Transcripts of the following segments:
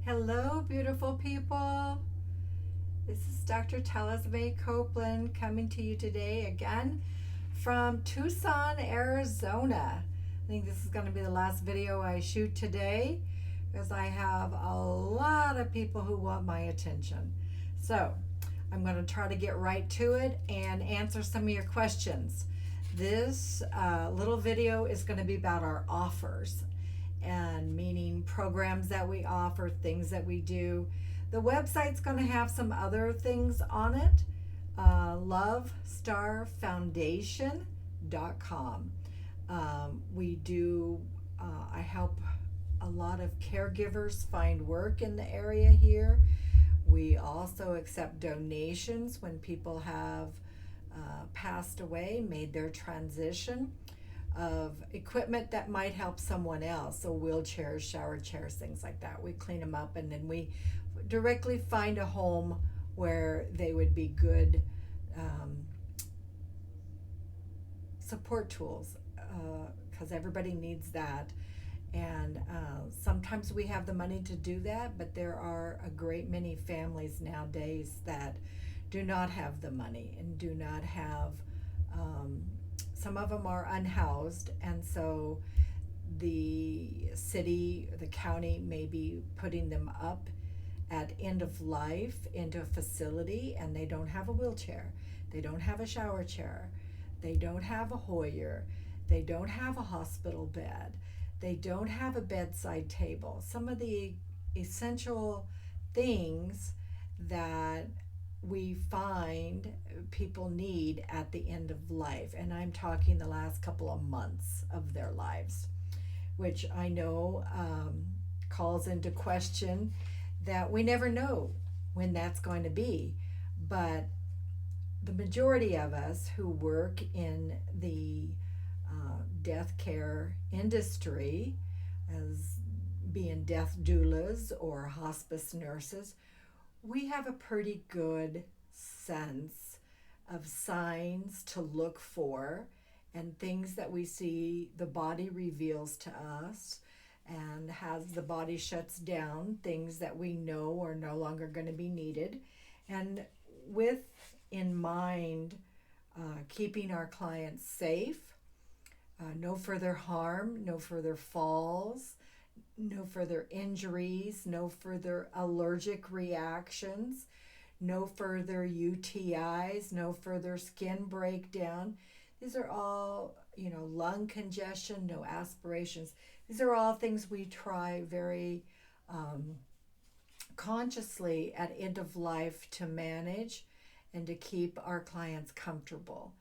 Hello, beautiful people. This is Dr. Talismay Copeland coming to you today again from Tucson, Arizona. I think this is going to be the last video I shoot today because I have a lot of people who want my attention. So I'm going to try to get right to it and answer some of your questions. This little video is going to be about our offers and meaning programs that we offer, things that we do. The website's going to have some other things on it. LoveStarFoundation.com. We do, I help a lot of caregivers find work in the area here. We also accept donations when people have passed away, made their transition of equipment that might help someone else. So wheelchairs, shower chairs, things like that. We clean them up and then we directly find a home where they would be good support tools because everybody needs that. And sometimes we have the money to do that, but there are a great many families nowadays that do not have the money and do not have some of them are unhoused, and so the city, the county may be putting them up at end of life into a facility, and they don't have a wheelchair, they don't have a shower chair, they don't have a Hoyer, they don't have a hospital bed, they don't have a bedside table. Some of the essential things that we find people need at the end of life, and I'm talking the last couple of months of their lives, which I know calls into question that we never know when that's going to be. But the majority of us who work in the death care industry as being death doulas or hospice nurses, we have a pretty good sense of signs to look for and things that we see the body reveals to us, and as the body shuts down, things that we know are no longer going to be needed. And with in mind keeping our clients safe, no further harm, no further falls, no further injuries, no further allergic reactions, no further UTIs, no further skin breakdown. These are all, lung congestion, no aspirations. These are all things we try very consciously at end of life to manage and to keep our clients comfortable.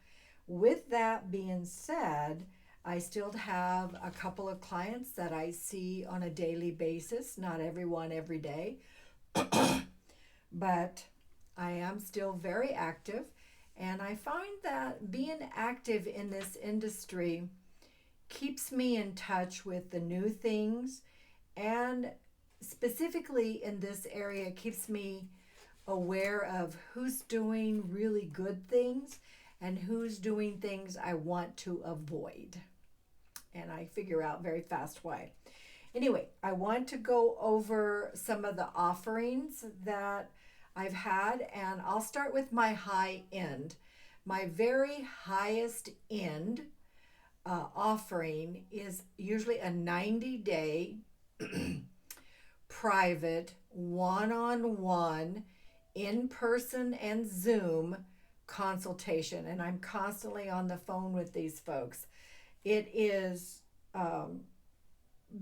With that being said, I still have a couple of clients that I see on a daily basis, not everyone every day, but I am still very active. And I find that being active in this industry keeps me in touch with the new things, and specifically in this area, keeps me aware of who's doing really good things and who's doing things I want to avoid. And I figure out very fast why. Anyway, I want to go over some of the offerings that I've had, and I'll start with my high end. My very highest end offering is usually a 90-day private, one on one, in person and Zoom consultation. And I'm constantly on the phone with these folks. It is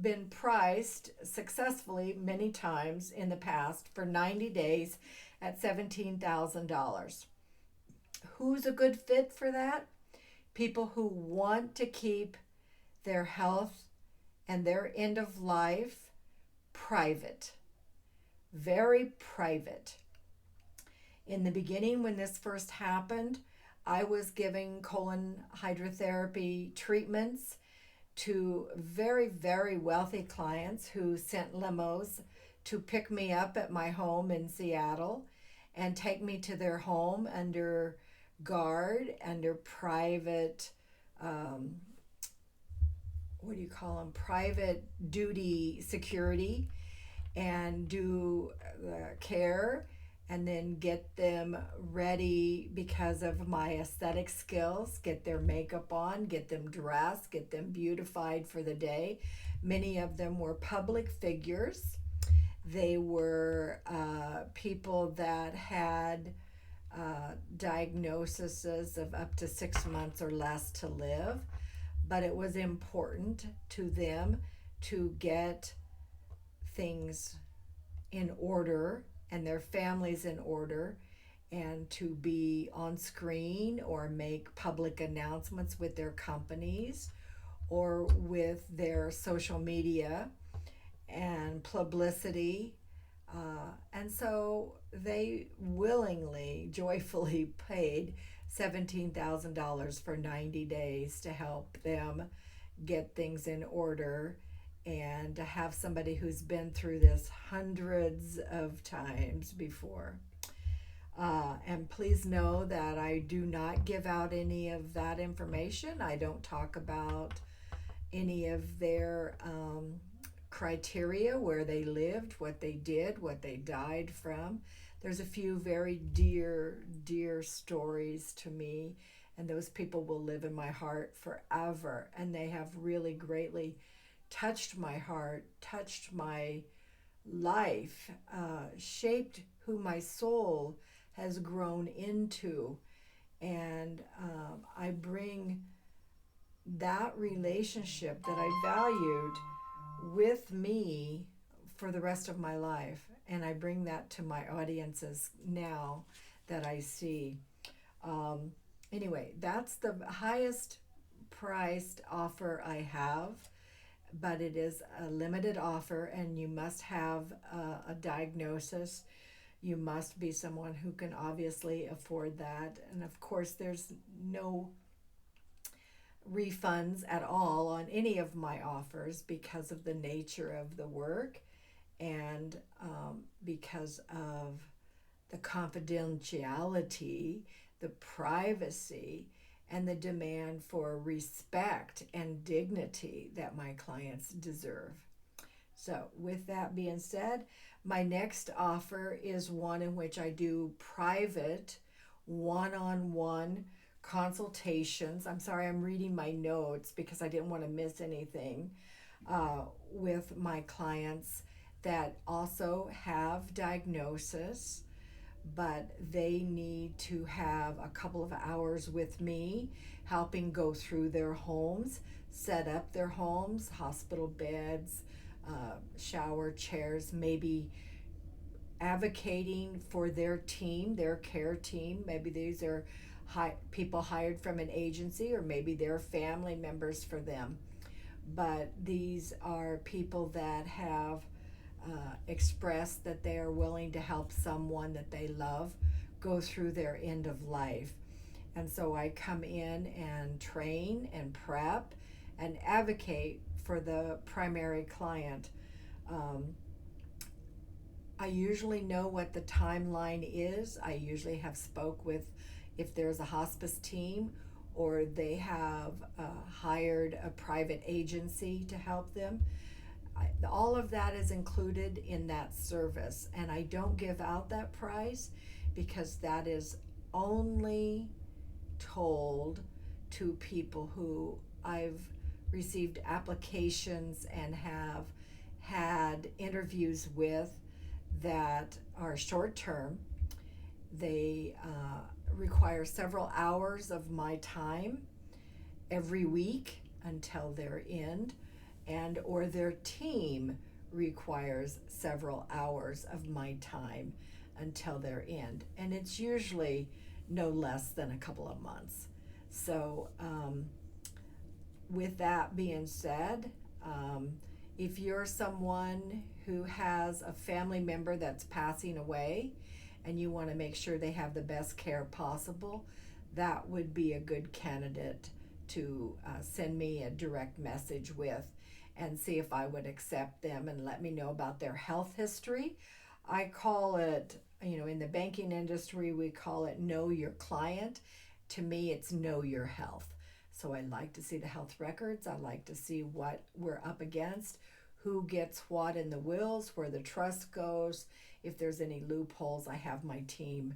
been priced successfully many times in the past for 90 days at $17,000. Who's a good fit for that? People who want to keep their health and their end of life private, very private. In the beginning, when this first happened, I was giving colon hydrotherapy treatments to very, very wealthy clients who sent limos to pick me up at my home in Seattle and take me to their home under guard, under private, what do you call them? Private duty security. and do the care and then get them ready because of my aesthetic skills, get their makeup on, get them dressed, get them beautified for the day. Many of them were public figures. They were people that had diagnoses of up to 6 months or less to live, but it was important to them to get things in order and their families in order and to be on screen or make public announcements with their companies or with their social media and publicity. And so they willingly, joyfully paid $17,000 for 90 days to help them get things in order and to have somebody who's been through this hundreds of times before. And please know that I do not give out any of that information. I don't talk about any of their criteria, where they lived, what they did, what they died from. There's a few very dear stories to me, and those people will live in my heart forever. And they have really greatly touched my heart, touched my life, shaped who my soul has grown into. And I bring that relationship that I valued with me for the rest of my life. And I bring that to my audiences now that I see. Um, anyway, that's the highest priced offer I have, but it is a limited offer, and you must have a diagnosis. You must be someone who can obviously afford that. And of course, there's no refunds at all on any of my offers because of the nature of the work and because of the confidentiality, the privacy, and the demand for respect and dignity that my clients deserve. So, with that being said, my next offer is one in which I do private one on one consultations. I'm sorry, I'm reading my notes because I didn't want to miss anything with my clients that also have diagnosis, but they need to have a couple of hours with me, helping go through their homes, set up their homes, hospital beds, shower chairs, maybe advocating for their team, their care team. Maybe these are people hired from an agency, or maybe they're family members for them. But these are people that have expressed that they are willing to help someone that they love go through their end of life. And so I come in and train and prep and advocate for the primary client. Um, I usually know what the timeline is. I usually have spoke with, if there's a hospice team or they have hired a private agency to help them. All of that is included in that service, and I don't give out that price because that is only told to people who I've received applications and have had interviews with that are short term. They require several hours of my time every week until their end, and or their team requires several hours of my time until their end, and it's usually no less than a couple of months. So with that being said, if you're someone who has a family member that's passing away and you want to make sure they have the best care possible, that would be a good candidate to send me a direct message with and see if I would accept them and let me know about their health history. I call it, in the banking industry, we call it know your client. To me, it's know your health. So I like to see the health records. I like to see what we're up against, who gets what in the wills, where the trust goes. If there's any loopholes, I have my team,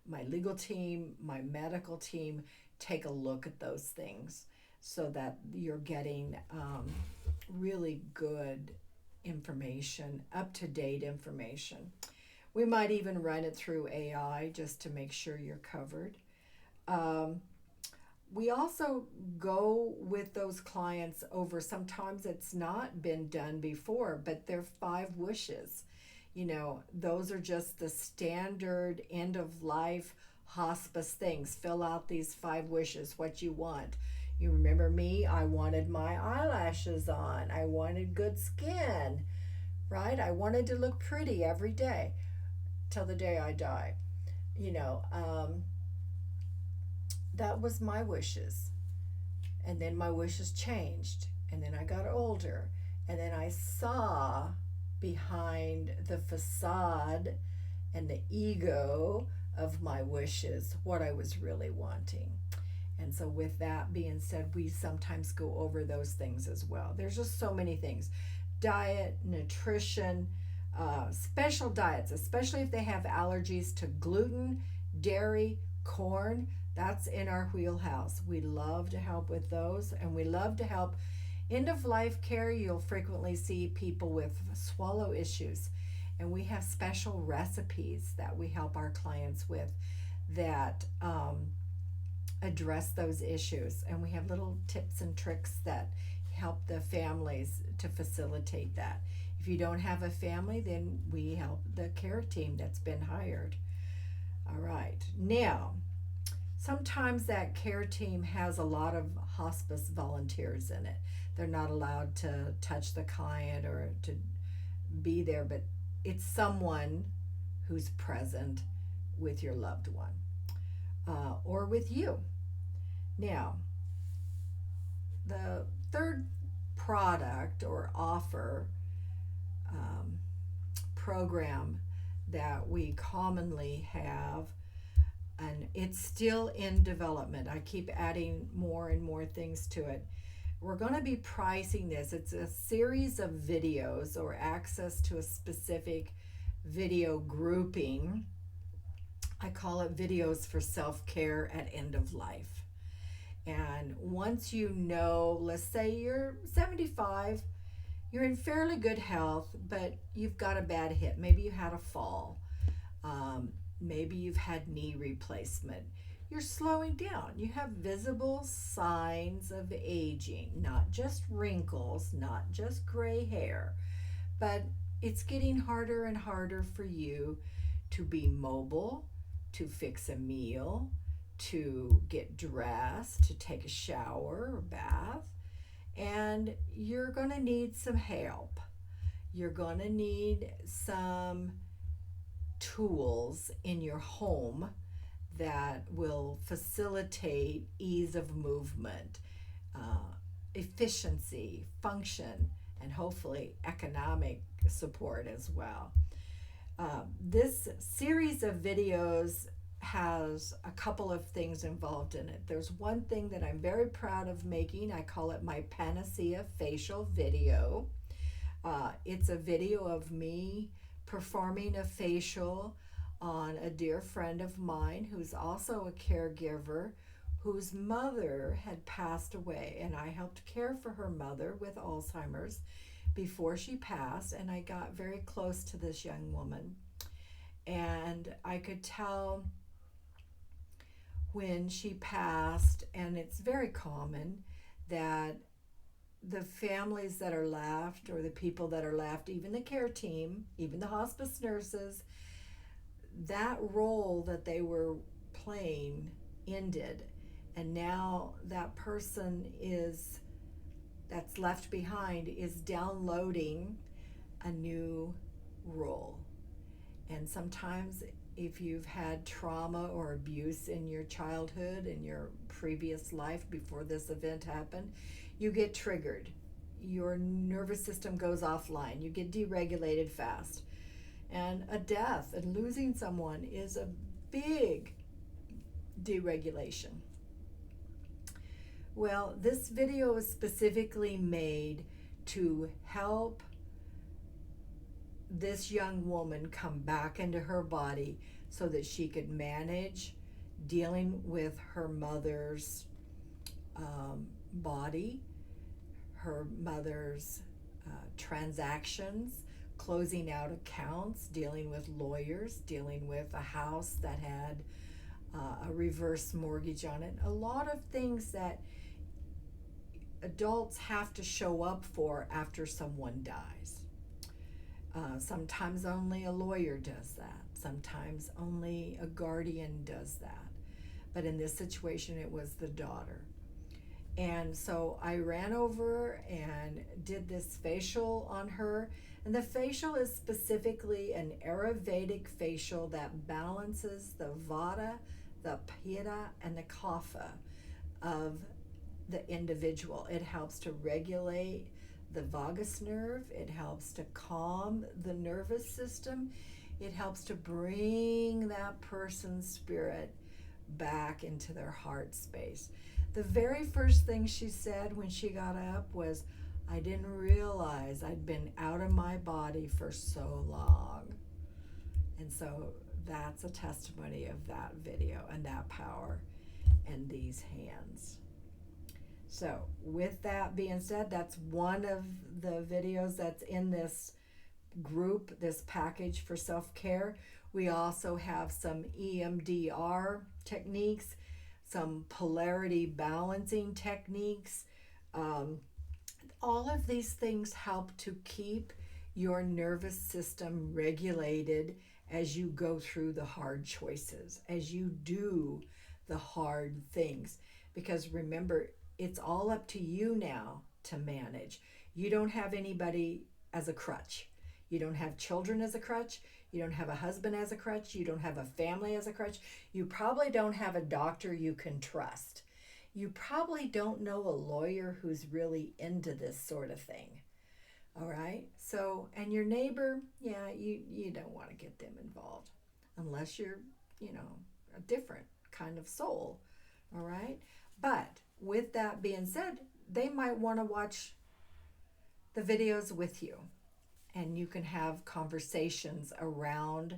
my legal team, my medical team take a look at those things so that you're getting really good information, up to date information. We might even run it through AI just to make sure you're covered. Um, we also go with those clients over, sometimes it's not been done before, but they're 5 wishes. You know, those are just the standard end of life hospice things. Fill out these 5 wishes, what you want. You remember me? I wanted my eyelashes on. I wanted good skin, right? I wanted to look pretty every day till the day I die. You know, that was my wishes. And then my wishes changed. And then I got older. And then I saw behind the facade and the ego of my wishes what I was really wanting. And so, with that being said, we sometimes go over those things as well. There's just so many things: diet, nutrition, special diets, especially if they have allergies to gluten, dairy, corn. That's in our wheelhouse. We love to help with those, and we love to help. End of life care, you'll frequently see people with swallow issues, and we have special recipes that we help our clients with that address those issues. And we have little tips and tricks that help the families to facilitate that. If you don't have a family, then we help the care team that's been hired. All right. Now, sometimes that care team has a lot of hospice volunteers in it. They're not allowed to touch the client or to be there, but it's someone who's present with your loved one or with you. Now, the third product or offer program that we commonly have, and it's still in development. I keep adding more and more things to it. We're going to be pricing this. It's a series of videos or access to a specific video grouping. I call it videos for self-care at end of life. And once you know, let's say you're 75, you're in fairly good health, but you've got a bad hip. Maybe you had a fall. Maybe you've had knee replacement. You're slowing down. You have visible signs of aging, not just wrinkles, not just gray hair, but it's getting harder and harder for you to be mobile, to fix a meal, to get dressed, to take a shower or bath. And you're going to need some help. You're going to need some tools in your home that will facilitate ease of movement, efficiency, function, and hopefully economic support as well. This series of videos has a couple of things involved in it. There's one thing that I'm very proud of making. I call it my Panacea facial video. It's a video of me performing a facial on a dear friend of mine who's also a caregiver, whose mother had passed away, and I helped care for her mother with Alzheimer's before she passed. And I got very close to this young woman, and I could tell when she passed, and it's very common that the families that are left, or the people that are left, even the care team, even the hospice nurses, that role that they were playing ended, and now that person that's left behind is downloading a new role. And sometimes if you've had trauma or abuse in your childhood, in your previous life before this event happened, you get triggered. Your nervous system goes offline. You get deregulated fast. And a death and losing someone is a big deregulation. Well, this video is specifically made to help this young woman come back into her body so that she could manage dealing with her mother's body, her mother's transactions, closing out accounts, dealing with lawyers, dealing with a house that had a reverse mortgage on it. A lot of things that adults have to show up for after someone dies. Sometimes only a lawyer does that. Sometimes only a guardian does that. But in this situation, it was the daughter. And so I ran over and did this facial on her. And the facial is specifically an Ayurvedic facial that balances the Vata, the Pitta, and the Kapha of the individual. It helps to regulate the vagus nerve. It helps to calm the nervous system. It helps to bring that person's spirit back into their heart space. The very first thing she said when she got up was, I didn't realize I'd been out of my body for so long. And so that's a testimony of that video and that power and these hands. So with that being said, that's one of the videos that's in this group, this package for self-care. We also have some EMDR techniques, some polarity balancing techniques. All of these things help to keep your nervous system regulated as you go through the hard choices, as you do the hard things. Because remember, it's all up to you now to manage. You don't have anybody as a crutch. You don't have children as a crutch. You don't have a husband as a crutch. You don't have a family as a crutch. You probably don't have a doctor you can trust. You probably don't know a lawyer who's really into this sort of thing. All right? So, and your neighbor, yeah, you don't want to get them involved unless you're, a different kind of soul. All right? But with that being said, they might want to watch the videos with you, and you can have conversations around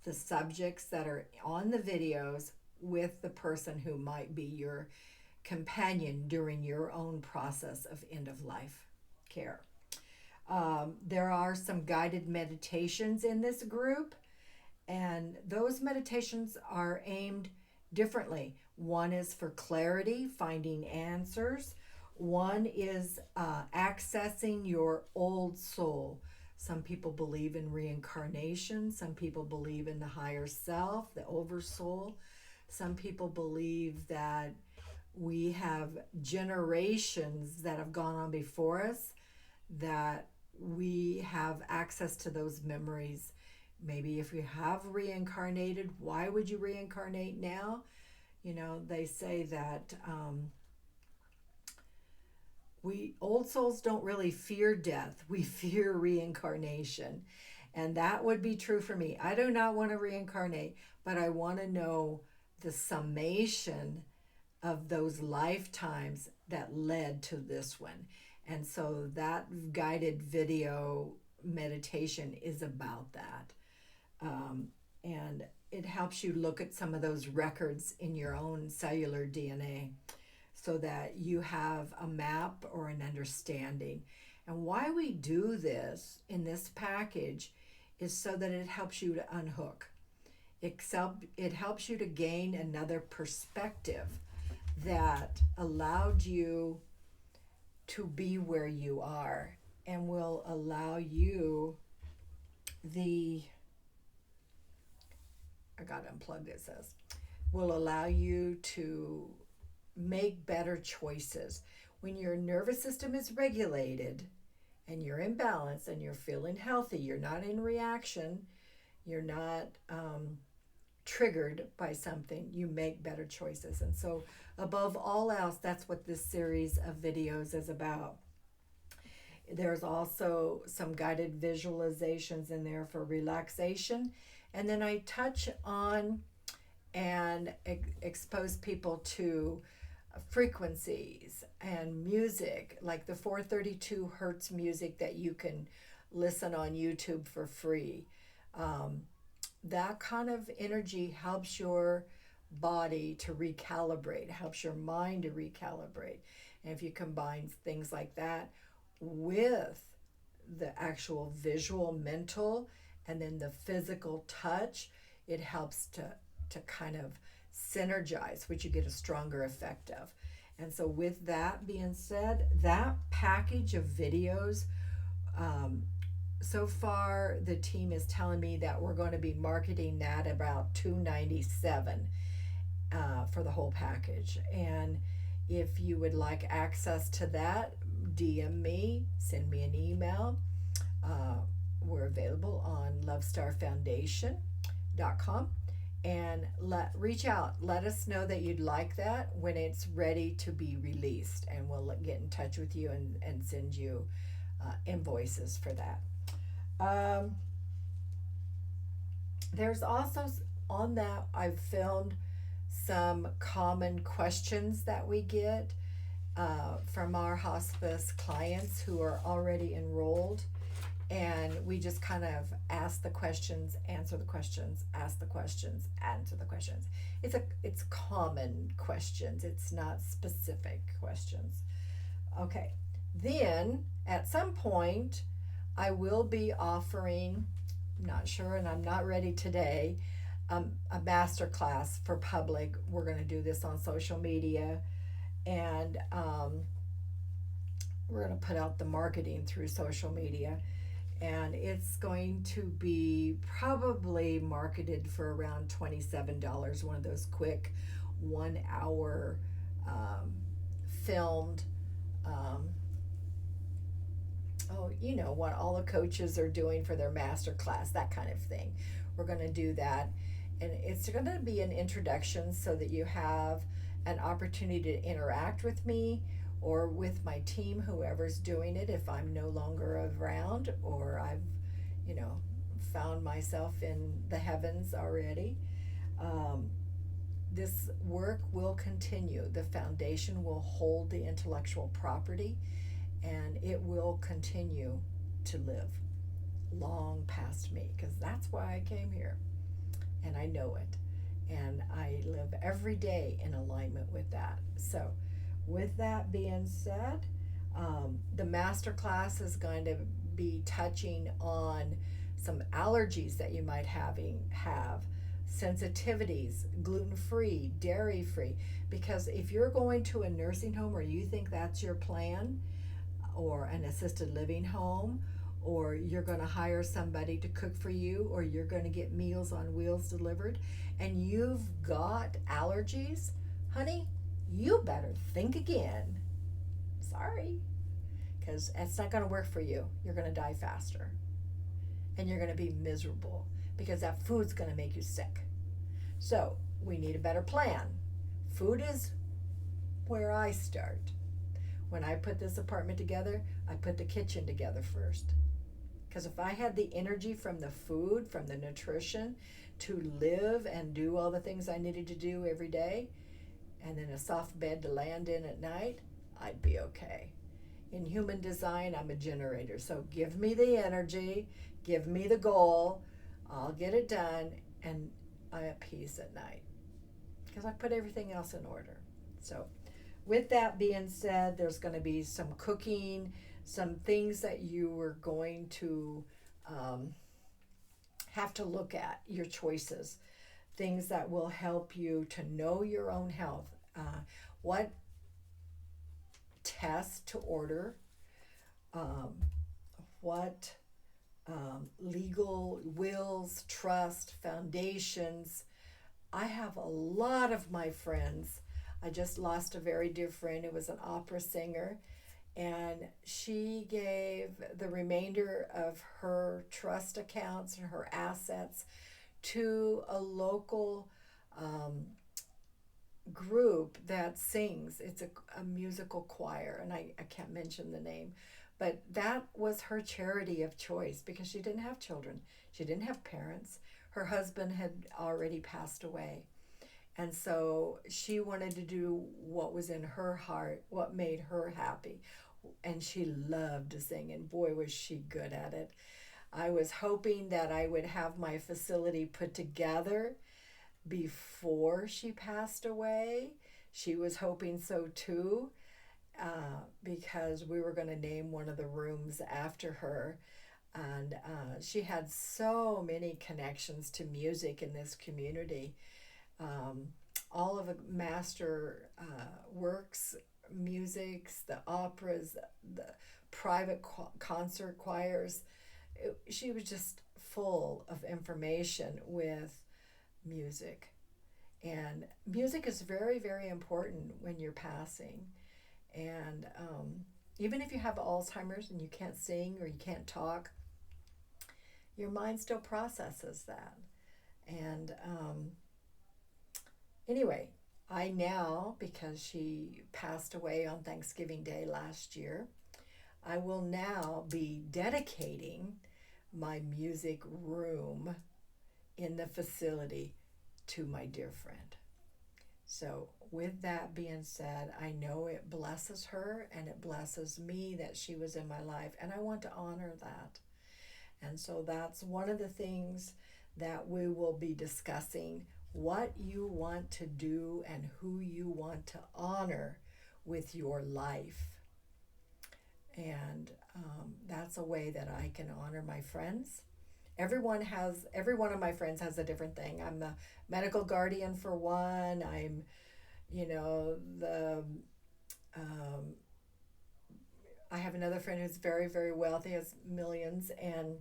the subjects that are on the videos with the person who might be your companion during your own process of end of life care. There are some guided meditations in this group, and those meditations are aimed differently. One is for clarity, finding answers. One is accessing your old soul. Some people believe in reincarnation. Some people believe in the higher self, the oversoul. Some people believe that we have generations that have gone on before us, that we have access to those memories. Maybe if you have reincarnated, why would you reincarnate now? They say that we old souls don't really fear death. We fear reincarnation. And that would be true for me. I do not want to reincarnate, but I want to know the summation of those lifetimes that led to this one. And so that guided video meditation is about that. And it helps you look at some of those records in your own cellular DNA so that you have a map or an understanding. And why we do this in this package is so that it helps you to unhook. It helps you to gain another perspective that allowed you to be where you are and will allow you I got unplugged, it says, will allow you to make better choices. When your nervous system is regulated and you're in balance and you're feeling healthy, you're not in reaction, you're not triggered by something, you make better choices. And so above all else, that's what this series of videos is about. There's also some guided visualizations in there for relaxation. And then I touch on and expose people to frequencies and music, like the 432 hertz music that you can listen on YouTube for free. Um, that kind of energy helps your body to recalibrate, helps your mind to recalibrate. And if you combine things like that with the actual visual, mental, and then the physical touch, it helps to kind of synergize, which you get a stronger effect of. And so, with that being said, that package of videos, um, so far the team is telling me that we're going to be marketing that about $297 for the whole package. And if you would like access to that, DM me, send me an email. Uh, we're available on lovestarfoundation.com, and reach out. Let us know that you'd like that when it's ready to be released, and we'll get in touch with you and send you invoices for that. Um, there's also on that I've filmed some common questions that we get from our hospice clients who are already enrolled, and we just kind of ask the questions, answer the questions, ask the questions, answer the questions. It's common questions. It's not specific questions. Okay. Then at some point I will be offering, I'm not sure and I'm not ready today, a master class for public. We're going to do this on social media, and we're going to put out the marketing through social media, and it's going to be probably marketed for around $27, one of those quick 1 hour filmed, um, you know what all the coaches are doing for their master class, that kind of thing. We're going to do that, and it's going to be an introduction so that you have an opportunity to interact with me or with my team, whoever's doing it, if I'm no longer around or I've, you know, found myself in the heavens already. Um, this work will continue. The foundation will hold the intellectual property, and it will continue to live long past me, because that's why I came here, and I know it, and I live every day in alignment with that. So with that being said, the master class is going to be touching on some allergies that you might have, sensitivities, gluten-free, dairy-free, because if you're going to a nursing home or you think that's your plan, or an assisted living home, or you're going to hire somebody to cook for you, or you're going to get Meals on Wheels delivered, and you've got allergies, honey, you better think again. Sorry, because it's not going to work for you. You're going to die faster, and you're going to be miserable because that food's going to make you sick. So we need a better plan. Food is where I start. When I put this apartment together, I put the kitchen together first. Because if I had the energy from the food, from the nutrition, to live and do all the things I needed to do every day, and then a soft bed to land in at night, I'd be okay. In human design, I'm a generator. So give me the energy, give me the goal, I'll get it done, and I'm at peace at night. Because I put everything else in order. So with that being said, there's going to be some cooking, some things that you are going to have to look at, your choices, things that will help you to know your own health, what tests to order, what legal wills, trust, foundations. I have a lot of my friends. I just lost a very dear friend who was an opera singer, and she gave the remainder of her trust accounts and her assets to a local group that sings. It's a musical choir, and I can't mention the name, but that was her charity of choice because she didn't have children. She didn't have parents. Her husband had already passed away. And so she wanted to do what was in her heart, what made her happy, and she loved to sing, and boy, was she good at it. I was hoping that I would have my facility put together before she passed away. She was hoping so too, because we were going to name one of the rooms after her. And she had so many connections to music in this community. Um, all of the master works, musics, the operas, the private concert choirs. She was just full of information with music. And music is very, very important when you're passing. And even if you have Alzheimer's and you can't sing or you can't talk, your mind still processes that. And anyway, I now, because she passed away on Thanksgiving Day last year, I will now be dedicating my music room in the facility to my dear friend. So, with that being said, I know it blesses her and it blesses me that she was in my life, and I want to honor that. And so, that's one of the things that we will be discussing, what you want to do and who you want to honor with your life. And that's a way that I can honor my friends. Every one of my friends has a different thing. I'm the medical guardian for one. I'm, the um, I have another friend who's very, very wealthy, has millions, and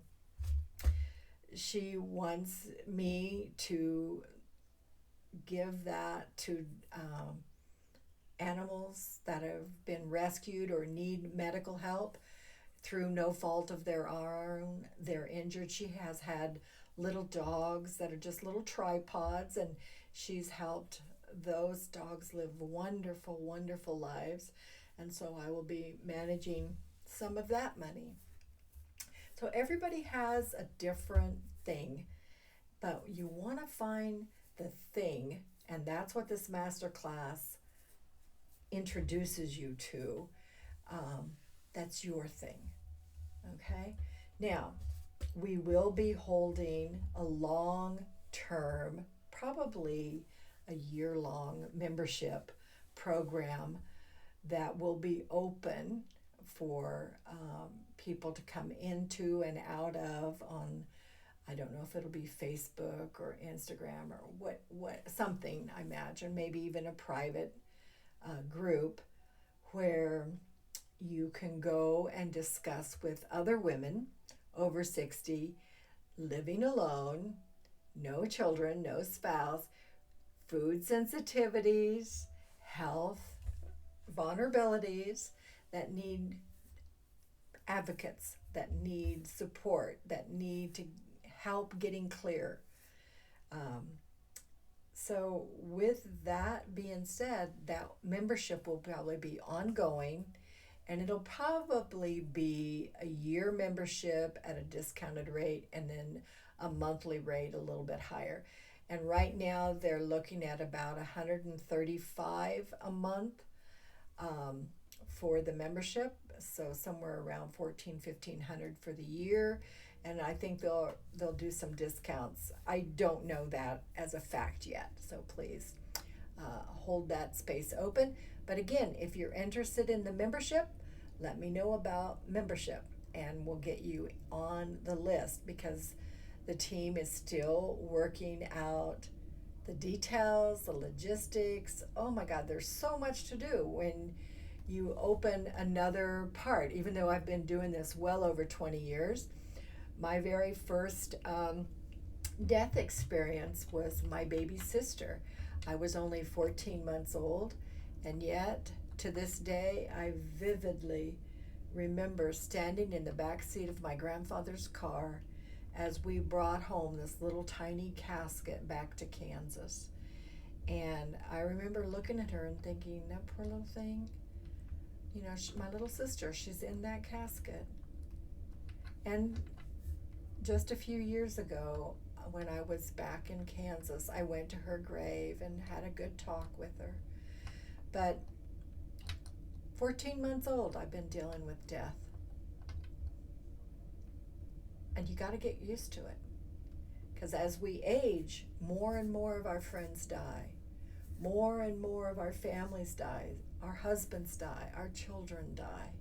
she wants me to give that to animals that have been rescued or need medical help through no fault of their own. They're injured. She has had little dogs that are just little tripods, and she's helped those dogs live wonderful, wonderful lives. And so I will be managing some of that money. So everybody has a different thing, but you want to find the thing, and that's what this master class introduces you to. That's your thing. Okay? Now, we will be holding a long term, probably a year long membership program that will be open for people to come into and out of on, I don't know if it'll be Facebook or Instagram or what something, I imagine, maybe even a private group where you can go and discuss with other women over 60, living alone, no children, no spouse, food sensitivities, health vulnerabilities, that need advocates, that need support, that need to help getting clear. So with that being said, that membership will probably be ongoing, and it'll probably be a year membership at a discounted rate and then a monthly rate a little bit higher. And right now they're looking at about $135 a month for the membership, so somewhere around $1,400-1,500 for the year. And I think they'll do some discounts. I don't know that as a fact yet, so please hold that space open. But again, if you're interested in the membership, let me know about membership and we'll get you on the list, because the team is still working out the details, the logistics. Oh my God, there's so much to do when you open another part. Even though I've been doing this well over 20 years, my very first death experience was my baby sister. I was only 14 months old, and yet to this day I vividly remember standing in the back seat of my grandfather's car as we brought home this little tiny casket back to Kansas. And I remember looking at her and thinking, that poor little thing, my little sister, she's in that casket. And just a few years ago, when I was back in Kansas, I went to her grave and had a good talk with her. But 14 months old, I've been dealing with death. And you got to get used to it. Because as we age, more and more of our friends die. More and more of our families die. Our husbands die. Our children die.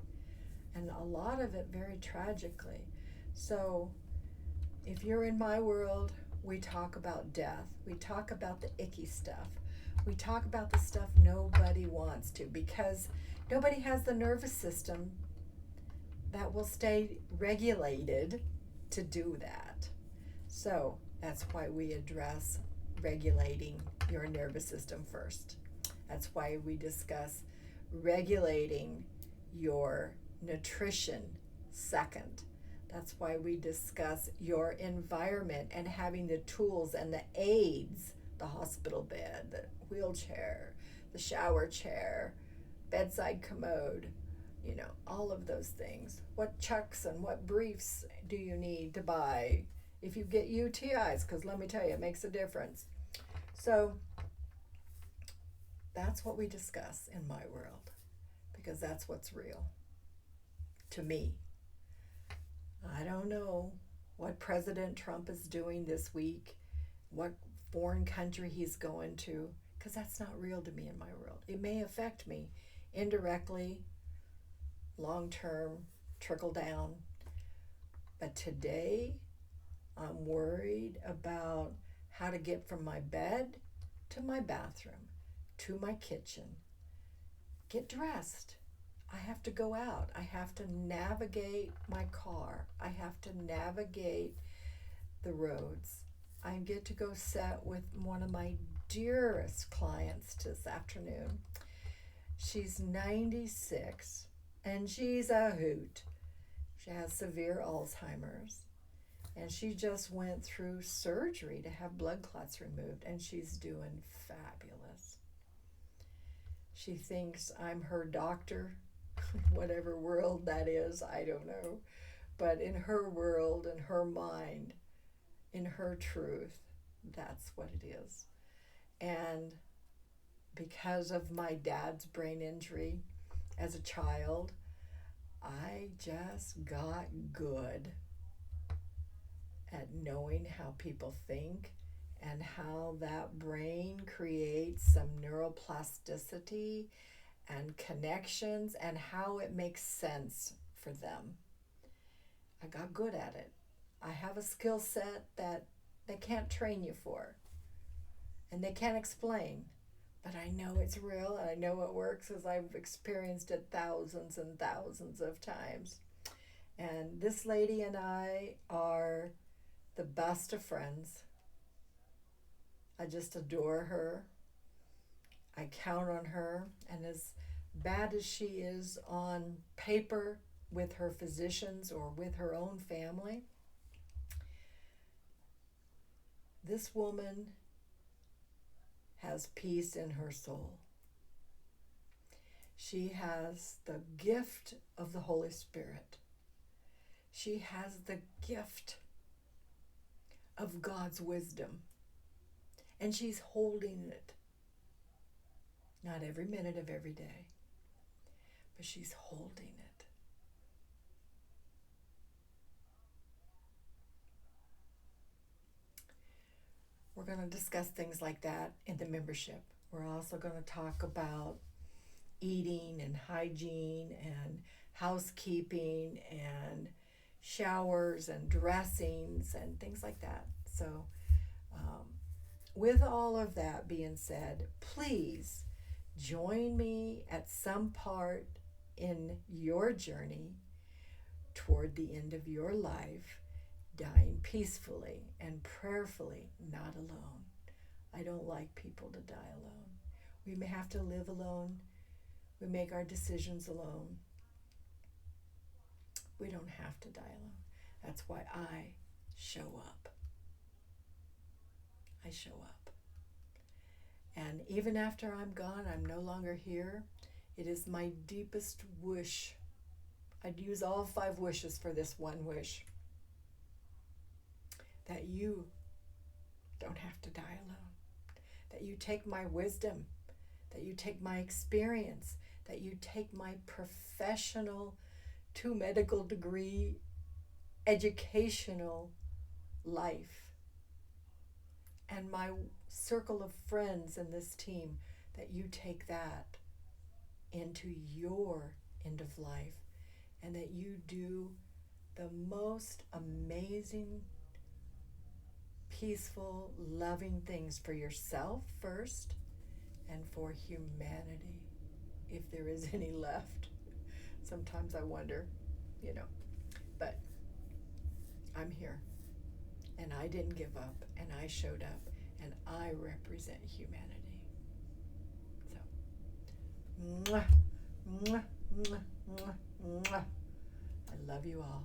And a lot of it very tragically. So if you're in my world, we talk about death. We talk about the icky stuff. We talk about the stuff nobody wants to, because nobody has the nervous system that will stay regulated to do that. So that's why we address regulating your nervous system first. That's why we discuss regulating your nutrition second. That's why we discuss your environment and having the tools and the aids, the hospital bed, the wheelchair, the shower chair, bedside commode, all of those things. What chucks and what briefs do you need to buy if you get UTIs? Because let me tell you, it makes a difference. So that's what we discuss in my world, because that's what's real to me. I don't know what President Trump is doing this week, what foreign country he's going to, because that's not real to me in my world. It may affect me indirectly, long term, trickle down. But today, I'm worried about how to get from my bed to my bathroom, to my kitchen, get dressed. I have to go out. I have to navigate my car. I have to navigate the roads. I get to go sit with one of my dearest clients this afternoon. She's 96 and she's a hoot. She has severe Alzheimer's and she just went through surgery to have blood clots removed, and she's doing fabulous. She thinks I'm her doctor, whatever world that is, I don't know. But in her world, in her mind, in her truth, that's what it is. And because of my dad's brain injury as a child, I just got good at knowing how people think and how that brain creates some neuroplasticity and connections and how it makes sense for them. I got good at it. I have a skill set that they can't train you for and they can't explain, but I know it's real and I know it works as I've experienced it thousands and thousands of times. And this lady and I are the best of friends. I just adore her. I count on her, and as bad as she is on paper with her physicians or with her own family, this woman has peace in her soul. She has the gift of the Holy Spirit. She has the gift of God's wisdom, and she's holding it. Not every minute of every day, but she's holding it. We're going to discuss things like that in the membership. We're also going to talk about eating and hygiene and housekeeping and showers and dressings and things like that. So with all of that being said, please join me at some part in your journey toward the end of your life, dying peacefully and prayerfully, not alone. I don't like people to die alone. We may have to live alone. We make our decisions alone. We don't have to die alone. That's why I show up. I show up. And even after I'm gone, I'm no longer here, it is my deepest wish. I'd use all 5 wishes for this one wish. That you don't have to die alone. That you take my wisdom. That you take my experience. that you take my professional 2 medical degree educational life and my circle of friends in this team, that you take that into your end of life, and that you do the most amazing, peaceful, loving things for yourself first and for humanity, if there is any left. Sometimes I wonder, you know, but I'm here, and I didn't give up, and I showed up, and I represent humanity. So, mwah, mwah, mwah, mwah, mwah. I love you all.